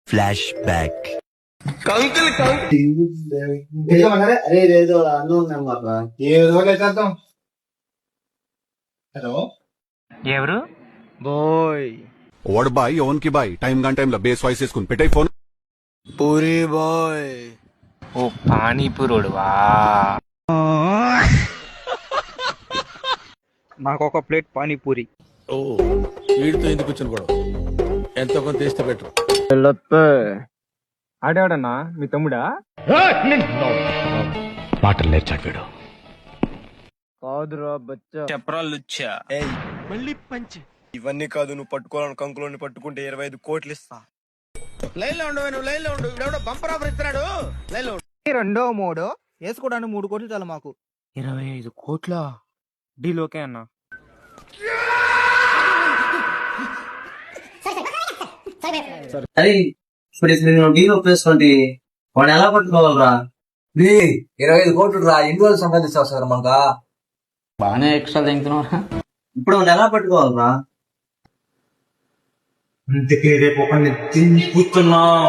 Flash back. అరే ఏదో unknown number రా. ఏదో చేద్దాం. హలో ఎవరు? బాయ్ ఓడ్ బాయ్ ఓన్ కి బాయ్ టైం గన్ టైం లో బేస్ వాయిస్ వేసుకుని పెట్టే ఫోన్. పూరి బాయ్. ఓ పానీపూరోడువా? నాకు ఒక ప్లేట్ పానీపూరి. ఓ వీడితో ఎందుకు వచ్చిన గొడవ? ఎంతో కొంత తీస్తే బెటర్. ఆడాడన్నా మీ తమ్ముడా? మాటలు నేర్చాడు వీడు. కాదురా బచ్చా. చెప్పరా లుచ్చా. మళ్ళీ పంచి. ఇవన్నీ కాదు, నువ్వు పట్టుకోవాలని కంకులోని పట్టుకుంటే 25 కోట్లు ఇస్తా. లైన్ లో ఉండు, నువ్వు లైన్ లో ఉండు. ఇవిడెవడో బంపర్ ఆఫర్ ఇస్తున్నాడు. లైన్ లో ఉండు. రెండో మూడో వేసుకోవడానికి 3 కోట్లు చాలు మాకు. 25 కోట్ల డీల్ ఓకే అన్నా. అరే ఇప్పుడు నేను డీల్ ఒప్పేసుకోండి, వాడు ఎలా పట్టుకోవాలరా? 25 కోట్లు రా. ఎన్ని రోజులు సంపాదిస్తావు సార్ మనకా? బాగానే ఎక్స్ట్రా తింటున్నారా? ఇప్పుడు వాడు ఎలా పట్టుకోవాలరా? ఇంటికి రేపు ఒక కూర్చున్నాం.